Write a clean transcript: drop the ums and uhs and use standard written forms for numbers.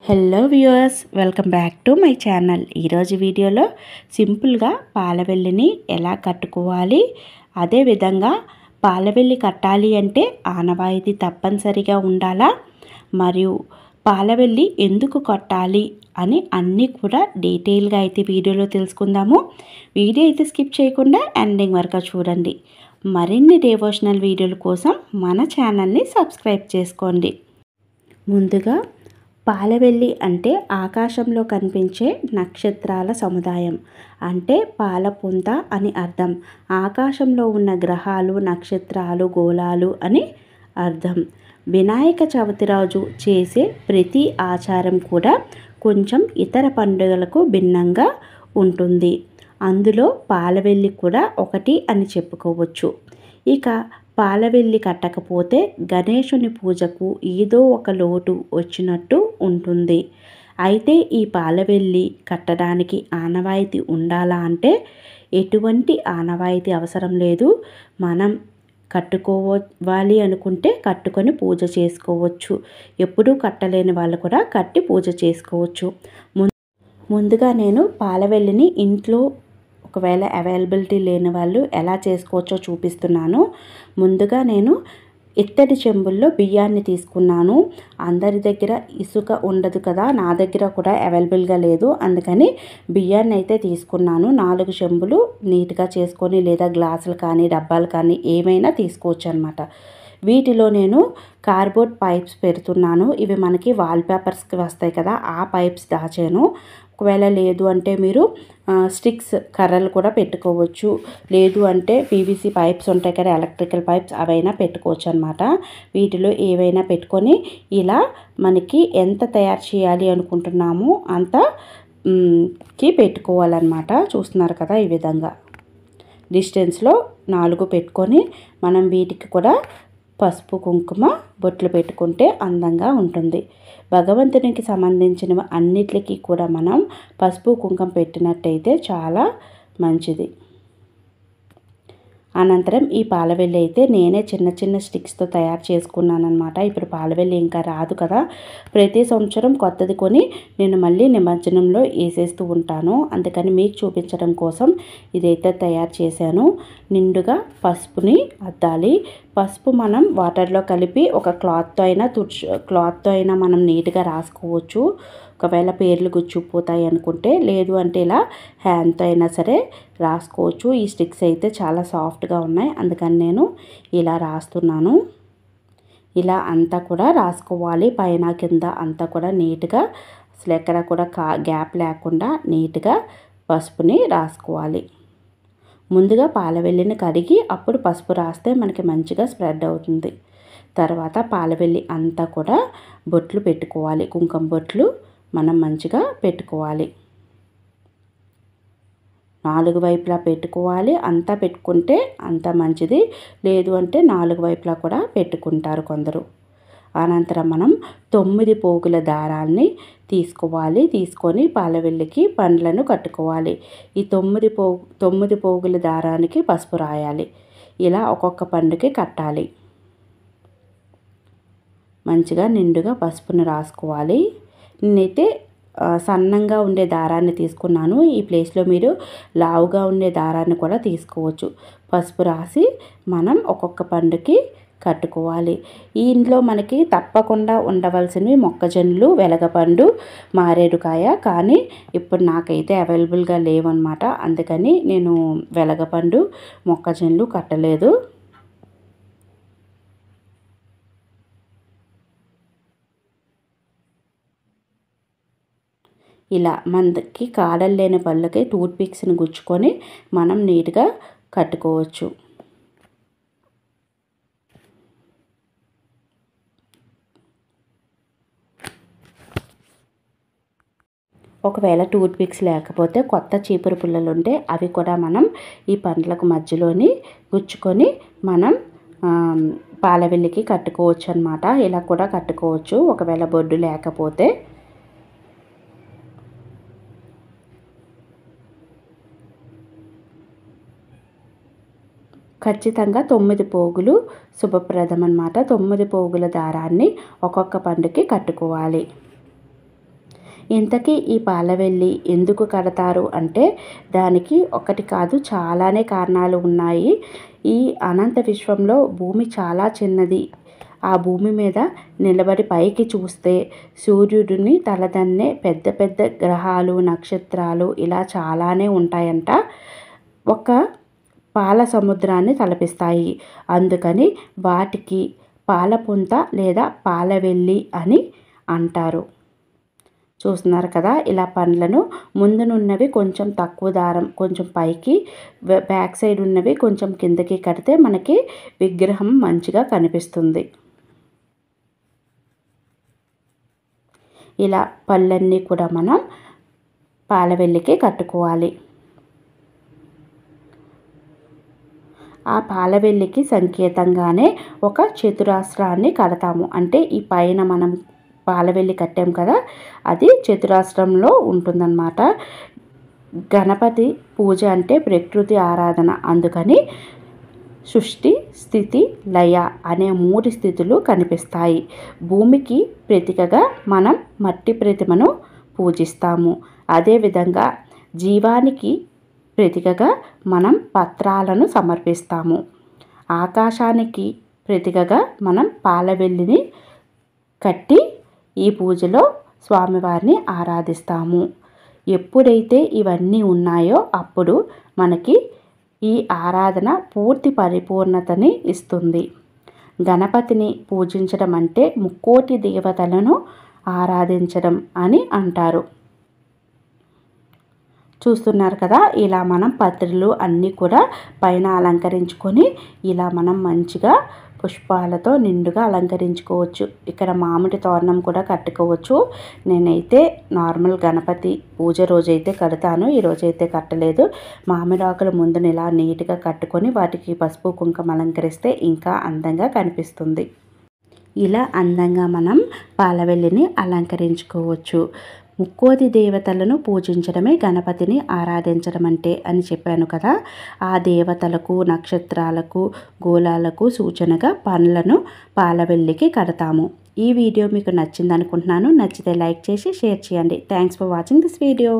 Hello viewers, welcome back to my channel. ఈరోజు వీడియోలో సింపుల్గా పాలవెల్లిని ఎలా కట్టుకోవాలి, అదేవిధంగా పాలవెల్లి కట్టాలి అంటే ఆనవాయితీ తప్పనిసరిగా ఉండాలా, మరియు పాలవెల్లి ఎందుకు కట్టాలి అని అన్నీ కూడా డీటెయిల్గా అయితే వీడియోలో తెలుసుకుందాము. వీడియో అయితే స్కిప్ చేయకుండా ఎండింగ్ వరకు చూడండి. మరిన్ని డివోషనల్ వీడియోల కోసం మన ఛానల్ని సబ్స్క్రైబ్ చేసుకోండి. ముందుగా పాలవెల్లి అంటే ఆకాశంలో కనిపించే నక్షత్రాల సముదాయం, అంటే పాలపుంత అని అర్థం. ఆకాశంలో ఉన్న గ్రహాలు, నక్షత్రాలు, గోళాలు అని అర్థం. వినాయక చవితి రోజు చేసే ప్రతి ఆచారం కూడా కొంచెం ఇతర పండుగలకు భిన్నంగా ఉంటుంది. అందులో పాలవెల్లి కూడా ఒకటి అని చెప్పుకోవచ్చు. ఇక పాలవెల్లి కట్టకపోతే గణేశుని పూజకు ఏదో ఒక లోటు వచ్చినట్టు ఉంటుంది. అయితే ఈ పాలవెల్లి కట్టడానికి ఆనవాయితీ ఉండాలా అంటే ఎటువంటి ఆనవాయితీ అవసరం లేదు. మనం కట్టుకోవాలి అనుకుంటే కట్టుకొని పూజ చేసుకోవచ్చు. ఎప్పుడూ కట్టలేని వాళ్ళు కూడా కట్టి పూజ చేసుకోవచ్చు. ముందుగా నేను పాలవెల్లిని ఇంట్లో ఒకవేళ అవైలబిలిటీ లేని వాళ్ళు ఎలా చేసుకోవచ్చో చూపిస్తున్నాను. ముందుగా నేను ఇత్తడి చెంబుల్లో బియ్యాన్ని తీసుకున్నాను. అందరి దగ్గర ఇసుక ఉండదు కదా, నా దగ్గర కూడా అవైలబుల్గా లేదు. అందుకని బియ్యాన్ని అయితే తీసుకున్నాను. 4 చెంబులు నీట్గా చేసుకొని, లేదా గ్లాసులు కానీ డబ్బాలు కానీ ఏమైనా తీసుకోవచ్చు అనమాట. వీటిలో నేను కార్డ్బోర్డ్ పైప్స్ పెడుతున్నాను. ఇవి మనకి వాల్పేపర్స్కి వస్తాయి కదా, ఆ పైప్స్ దాచాను. ఒకవేళ లేదు అంటే మీరు స్టిక్స్ కర్రలు కూడా పెట్టుకోవచ్చు. లేదు అంటే పీవీసీ పైప్స్ ఉంటాయి కదా, ఎలక్ట్రికల్ పైప్స్, అవైనా పెట్టుకోవచ్చు అనమాట. వీటిలో ఏవైనా పెట్టుకొని ఇలా మనకి ఎంత తయారు చేయాలి అనుకుంటున్నామో అంత కి పెట్టుకోవాలన్నమాట. చూస్తున్నారు కదా, ఈ విధంగా డిస్టెన్స్లో 4 పెట్టుకొని మనం వీటికి కూడా పసుపు కుంకుమ బొట్లు పెట్టుకుంటే అందంగా ఉంటుంది. భగవంతునికి సంబంధించిన అన్నిటికీ కూడా మనం పసుపు కుంకుమ పెట్టినట్టయితే చాలా మంచిది. అనంతరం ఈ పాలవెల్లి అయితే నేనే చిన్న చిన్న స్టిక్స్తో తయారు చేసుకున్నాను అనమాట. ఇప్పుడు పాలవెల్లి ఇంకా రాదు కదా, ప్రతి సంవత్సరం కొత్తది కొని నేను మళ్ళీ నిమజ్జనంలో వేసేస్తూ ఉంటాను. అందుకని మీకు చూపించడం కోసం ఇదైతే తయారు చేశాను. నిండుగా పసుపుని అద్దాలి. పసుపు మనం వాటర్లో కలిపి ఒక క్లాత్తో అయినా మనం నీట్గా రాసుకోవచ్చు. ఒకవేళ పేర్లు గుచ్చుకుపోతాయి అనుకుంటే, లేదు అంటే ఇలా హ్యాండ్తో అయినా సరే రాసుకోవచ్చు. ఈ స్టిక్స్ అయితే చాలా సాఫ్ట్గా ఉన్నాయి, అందుకని నేను ఇలా రాస్తున్నాను. ఇలా అంతా కూడా రాసుకోవాలి, పైన కింద అంతా కూడా నీట్గా, అసలు ఎక్కడ కూడా గ్యాప్ లేకుండా నీట్గా పసుపుని రాసుకోవాలి. ముందుగా పాలవెల్లిని కడిగి అప్పుడు పసుపు రాస్తే మనకి మంచిగా స్ప్రెడ్ అవుతుంది. తర్వాత పాలవెల్లి అంతా కూడా బొట్లు పెట్టుకోవాలి. కుంకుమ బొట్లు మనం మంచిగా పెట్టుకోవాలి. 4 వైపులా పెట్టుకోవాలి. అంతా పెట్టుకుంటే అంత మంచిది. లేదు అంటే 4 వైపులా కూడా పెట్టుకుంటారు కొందరు. అనంతరం మనం 9 పోగుల దారాన్ని తీసుకోవాలి. తీసుకొని పాలవెల్లికి పండ్లను కట్టుకోవాలి. ఈ 9 పోగుల దారానికి పసుపు రాయాలి. ఇలా ఒక్కొక్క పండుకి కట్టాలి. మంచిగా నిండుగా పసుపును రాసుకోవాలి. నేనైతే సన్నంగా ఉండే దారాన్ని తీసుకున్నాను. ఈ ప్లేస్లో మీరు లావుగా ఉండే దారాన్ని కూడా తీసుకోవచ్చు. పసుపు రాసి మనం ఒక్కొక్క పండుకి కట్టుకోవాలి. ఇంట్లో మనకి తప్పకుండా ఉండవలసినవి మొక్కజొన్నలు, వెలగపండు, మారేడుకాయ. కానీ ఇప్పుడు నాకైతే అవైలబుల్గా లేవన్నమాట. అందుకని నేను వెలగపండు, మొక్కజొన్నలు కట్టలేదు. ఇలా మనకి కాడలు లేని పళ్ళకి టూత్ పిక్స్ని గుచ్చుకొని మనం నీట్గా కట్టుకోవచ్చు. ఒకవేళ టూత్ పిక్స్ లేకపోతే కొత్త చీపురు పుల్లలు ఉంటే అవి కూడా మనం ఈ పండ్లకు మధ్యలోని గుచ్చుకొని మనం పాలవెల్లికి కట్టుకోవచ్చు అన్నమాట. ఇలా కూడా కట్టుకోవచ్చు ఒకవేళ బొడ్డు లేకపోతే. ఖచ్చితంగా 9 పోగులు శుభప్రదం అన్నమాట. 9 పోగుల దారాన్ని ఒక్కొక్క పండుకి కట్టుకోవాలి. ఇంతకీ ఈ పాలవెల్లి ఎందుకు కడతారు అంటే దానికి ఒకటి కాదు చాలానే కారణాలు ఉన్నాయి. ఈ అనంత విశ్వంలో భూమి చాలా చిన్నది. ఆ భూమి మీద నిలబడి పైకి చూస్తే సూర్యుడిని తలదన్నే పెద్ద పెద్ద గ్రహాలు, నక్షత్రాలు ఇలా చాలానే ఉంటాయంట. ఒక పాల సముద్రాన్ని తలపిస్తాయి. అందుకని వాటికి పాలపుంత లేదా పాలవెల్లి అని అంటారు. చూస్తున్నారు కదా, ఇలా పండ్లను ముందునున్నవి కొంచెం తక్కువ దారం కొంచెం పైకి, బ్యాక్ సైడ్ ఉన్నవి కొంచెం కిందకి కడితే మనకి విగ్రహం మంచిగా కనిపిస్తుంది. ఇలా పళ్ళన్నీ కూడా మనం పాలవెల్లికి కట్టుకోవాలి. ఆ పాలవెల్లికి సంకేతంగానే ఒక చతురాస్రాన్ని కడతాము. అంటే ఈ పైన మనం పాలవెల్లి కట్టాం కదా, అది చతురాస్రంలో ఉంటుందన్నమాట. గణపతి పూజ అంటే ప్రకృతి ఆరాధన. అందుకని సృష్టి, స్థితి, లయ అనే 3 స్థితులు కనిపిస్తాయి. భూమికి ప్రతీకగా మనం మట్టి ప్రతిమను పూజిస్తాము. అదేవిధంగా జీవానికి ప్రతీకగా మనం పత్రాలను సమర్పిస్తాము. ఆకాశానికి ప్రతీకగా మనం పాలవెల్లిని కట్టి ఈ పూజలో స్వామివారిని ఆరాధిస్తాము. ఎప్పుడైతే ఇవన్నీ ఉన్నాయో అప్పుడు మనకి ఈ ఆరాధన పూర్తి పరిపూర్ణతని ఇస్తుంది. గణపతిని పూజించడం అంటే ముక్కోటి దేవతలను ఆరాధించడం అని అంటారు. చూస్తున్నారు కదా, ఇలా మనం పత్రులు అన్నీ కూడా పైన అలంకరించుకొని ఇలా మనం మంచిగా పుష్పాలతో నిండుగా అలంకరించుకోవచ్చు. ఇక్కడ మామిడి తోరణం కూడా కట్టుకోవచ్చు. నేనైతే నార్మల్ గణపతి పూజ రోజైతే కడతాను, ఈరోజైతే కట్టలేదు. మామిడి ఆకులు ముందున ఇలా నీట్గా కట్టుకొని వాటికి పసుపు కుంకుమ అలంకరిస్తే ఇంకా అందంగా కనిపిస్తుంది. ఇలా అందంగా మనం పాలవెల్లిని అలంకరించుకోవచ్చు. ముక్కోటి దేవతలను పూజించడమే గణపతిని ఆరాధించడం అంటే అని చెప్పాను కదా. ఆ దేవతలకు, నక్షత్రాలకు, గోళాలకు సూచనగా పండ్లను పాలవెల్లికి కడతాము. ఈ వీడియో మీకు నచ్చింది అనుకుంటున్నాను. నచ్చితే లైక్ చేసి షేర్ చేయండి. Thanks for watching this video.